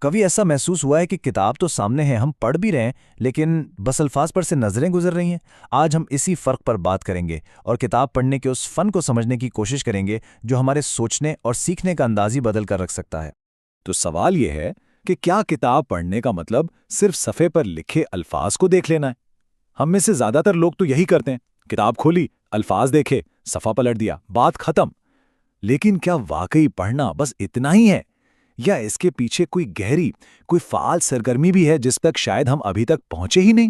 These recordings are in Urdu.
کبھی ایسا محسوس ہوا ہے کہ کتاب تو سامنے ہے، ہم پڑھ بھی رہے ہیں، لیکن بس الفاظ پر سے نظریں گزر رہی ہیں؟ آج ہم اسی فرق پر بات کریں گے اور کتاب پڑھنے کے اس فن کو سمجھنے کی کوشش کریں گے جو ہمارے سوچنے اور سیکھنے کا انداز ہی بدل کر رکھ سکتا ہے۔ تو سوال یہ ہے کہ کیا کتاب پڑھنے کا مطلب صرف صفحے پر لکھے الفاظ کو دیکھ لینا ہے؟ ہم میں سے زیادہ تر لوگ تو یہی کرتے ہیں، کتاب کھولی، الفاظ دیکھے، صفحہ پلٹ دیا، بات ختم۔ لیکن کیا واقعی پڑھنا بس اتنا ہی ہے، یا اس کے پیچھے کوئی گہری، کوئی فعال سرگرمی بھی ہے جس تک شاید ہم ابھی تک پہنچے ہی نہیں؟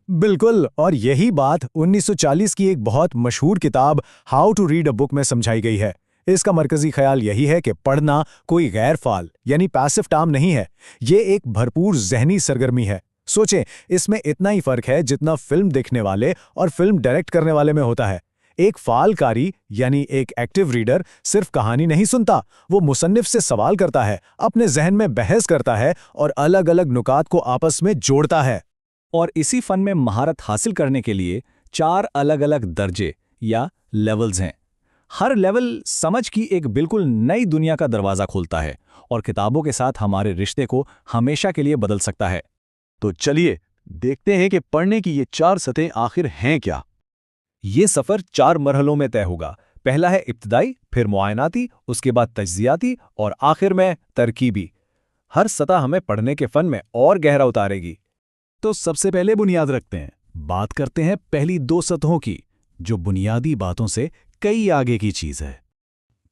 بالکل، اور یہی بات 1940 کی ایک بہت مشہور کتاب ہاؤ ٹو ریڈ اے بک میں سمجھائی گئی ہے۔ اس کا مرکزی خیال یہی ہے کہ پڑھنا کوئی غیر فعال یعنی پیسو کام نہیں ہے، یہ ایک بھرپور ذہنی سرگرمی ہے۔ سوچیں، اس میں اتنا ہی فرق ہے جتنا فلم دیکھنے والے اور فلم ڈائریکٹ کرنے والے میں ہوتا ہے۔ ایک فعال قاری یعنی ایک ایکٹیو ریڈر صرف کہانی نہیں سنتا، وہ مصنف سے سوال کرتا ہے، اپنے ذہن میں بحث کرتا ہے اور الگ الگ نکات کو آپس میں جوڑتا ہے۔ اور اسی فن میں مہارت حاصل کرنے کے لیے 4 الگ الگ درجے یا لیولز ہیں۔ ہر لیول سمجھ کی ایک بالکل نئی دنیا کا دروازہ کھولتا ہے اور کتابوں کے ساتھ ہمارے رشتے کو ہمیشہ کے لیے بدل سکتا ہے۔ تو چلیے دیکھتے ہیں کہ پڑھنے کی یہ 4 سطحیں آخر ہیں کیا۔ یہ سفر 4 مرحلوں میں طے ہوگا۔ پہلا ہے ابتدائی، پھر معائناتی، اس کے بعد تجزیاتی اور آخر میں ترکیبی۔ ہر سطح ہمیں پڑھنے کے فن میں اور گہرا اتارے گی۔ تو سب سے پہلے بنیاد رکھتے ہیں، بات کرتے ہیں پہلی 2 سطحوں کی، جو بنیادی باتوں سے کئی آگے کی چیز ہے۔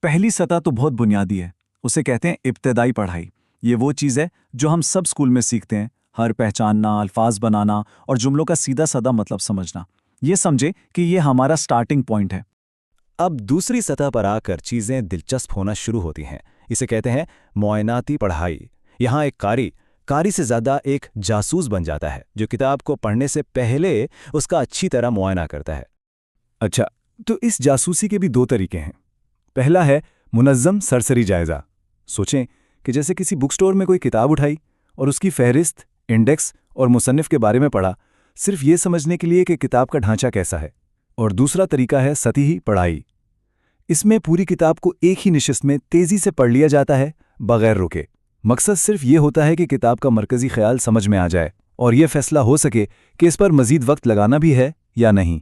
پہلی سطح تو بہت بنیادی ہے، اسے کہتے ہیں ابتدائی پڑھائی۔ یہ وہ چیز ہے جو ہم سب اسکول میں سیکھتے ہیں، ہر پہچاننا، الفاظ بنانا اور جملوں کا سیدھا سادہ مطلب سمجھنا۔ یہ سمجھے کہ یہ ہمارا سٹارٹنگ پوائنٹ ہے۔ اب دوسری سطح پر آ کر چیزیں دلچسپ ہونا شروع ہوتی ہیں۔ اسے کہتے ہیں معائناتی پڑھائی۔ یہاں ایک قاری سے زیادہ ایک جاسوس بن جاتا ہے، جو کتاب کو پڑھنے سے پہلے اس کا اچھی طرح معائنہ کرتا ہے۔ اچھا، تو اس جاسوسی کے بھی 2 طریقے ہیں۔ پہلا ہے منظم سرسری جائزہ۔ سوچیں کہ جیسے کسی بک سٹور میں کوئی کتاب اٹھائی اور اس کی فہرست، انڈیکس اور مصنف کے بارے میں پڑھا، صرف یہ سمجھنے کے لیے کہ کتاب کا ڈھانچہ کیسا ہے۔ اور دوسرا طریقہ ہے سطحی پڑھائی۔ اس میں پوری کتاب کو ایک ہی نشست میں تیزی سے پڑھ لیا جاتا ہے، بغیر رکے۔ مقصد صرف یہ ہوتا ہے کہ کتاب کا مرکزی خیال سمجھ میں آ جائے اور یہ فیصلہ ہو سکے کہ اس پر مزید وقت لگانا بھی ہے یا نہیں۔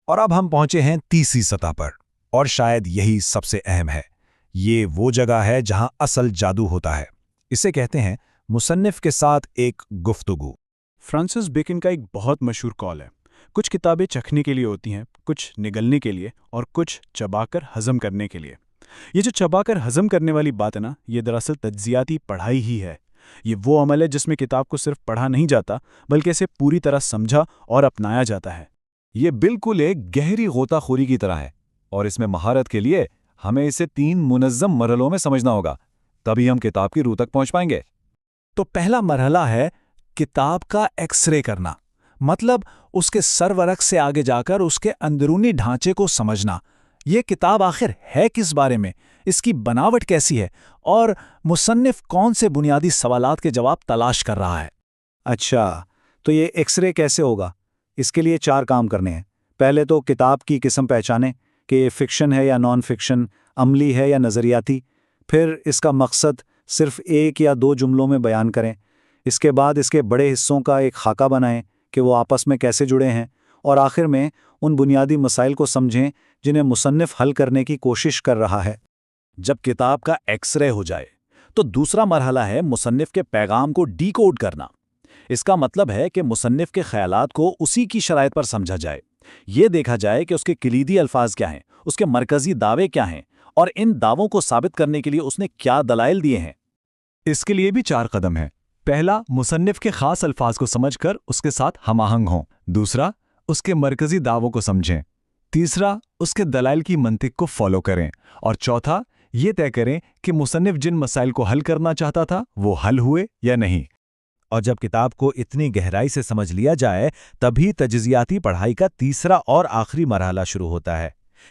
اور اب ہم پہنچے ہیں تیسری سطح پر، اور شاید یہی سب سے اہم ہے۔ یہ وہ جگہ ہے جہاں اصل جادو ہوتا ہے۔ اسے کہتے ہیں مصنف کے ساتھ ایک گفتگو۔ فرانسس بیکن کا ایک بہت مشہور قول ہے، کچھ کتابیں چکھنے کے لیے ہوتی ہیں، کچھ نگلنے کے لیے اور کچھ چبا کر ہضم کرنے کے لیے۔ یہ جو چبا کر ہضم کرنے والی بات ہے نا، یہ دراصل تجزیاتی پڑھائی ہی ہے۔ یہ وہ عمل ہے جس میں کتاب کو صرف پڑھا نہیں جاتا، بلکہ اسے پوری طرح سمجھا اور اپنایا جاتا ہے۔ یہ بالکل ایک گہری غوطہ خوری کی طرح ہے، اور اس میں مہارت کے لیے ہمیں اسے 3 منظم مرحلوں میں سمجھنا ہوگا، تبھی ہم کتاب کی روح تک پہنچ پائیں گے۔ تو پہلا مرحلہ ہے کتاب کا ایکس رے کرنا، مطلب اس کے سرورق سے آگے جا کر اس کے اندرونی ڈھانچے کو سمجھنا۔ یہ کتاب آخر ہے کس بارے میں، اس کی بناوٹ کیسی ہے، اور مصنف کون سے بنیادی سوالات کے جواب تلاش کر رہا ہے۔ اچھا، تو یہ ایکس رے کیسے ہوگا؟ اس کے لیے 4 کام کرنے ہیں۔ پہلے تو کتاب کی قسم پہچانیں کہ یہ فکشن ہے یا نان فکشن، عملی ہے یا نظریاتی۔ پھر اس کا مقصد صرف 1 یا 2 جملوں میں بیان کریں۔ اس کے بعد اس کے بڑے حصوں کا ایک خاکہ بنائیں کہ وہ آپس میں کیسے جڑے ہیں، اور آخر میں ان بنیادی مسائل کو سمجھیں جنہیں مصنف حل کرنے کی کوشش کر رہا ہے۔ جب کتاب کا ایکس رے ہو جائے تو دوسرا مرحلہ ہے مصنف کے پیغام کو ڈی کوڈ کرنا۔ اس کا مطلب ہے کہ مصنف کے خیالات کو اسی کی شرائط پر سمجھا جائے۔ یہ دیکھا جائے کہ اس کے کلیدی الفاظ کیا ہیں، اس کے مرکزی دعوے کیا ہیں، اور ان دعووں کو ثابت کرنے کے لیے اس نے کیا دلائل دیے ہیں۔ اس کے لیے بھی 4 قدم ہیں۔ پہلا، مصنف کے خاص الفاظ کو سمجھ کر اس کے ساتھ ہم آہنگ ہوں۔ دوسرا، اس کے مرکزی دعووں کو سمجھیں۔ تیسرا، اس کے دلائل کی منطق کو فالو کریں۔ اور چوتھا، یہ طے کریں کہ مصنف جن مسائل کو حل کرنا چاہتا تھا وہ حل ہوئے یا نہیں۔ اور جب کتاب کو اتنی گہرائی سے سمجھ لیا جائے، تبھی تجزیاتی پڑھائی کا تیسرا اور آخری مرحلہ شروع ہوتا ہے۔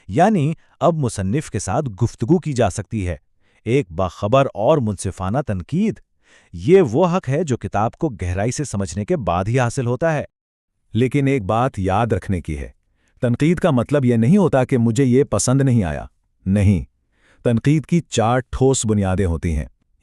یعنی اب مصنف کے ساتھ گفتگو کی جا سکتی ہے، ایک باخبر اور منصفانہ تنقید۔ یہ وہ حق ہے جو کتاب کو گہرائی سے سمجھنے کے بعد ہی حاصل ہوتا ہے۔ لیکن ایک بات یاد رکھنے کی ہے، تنقید کا مطلب یہ نہیں ہوتا کہ مجھے یہ پسند نہیں آیا۔ نہیں، تنقید کی 4 ٹھوس بنیادیں ہوتی ہیں۔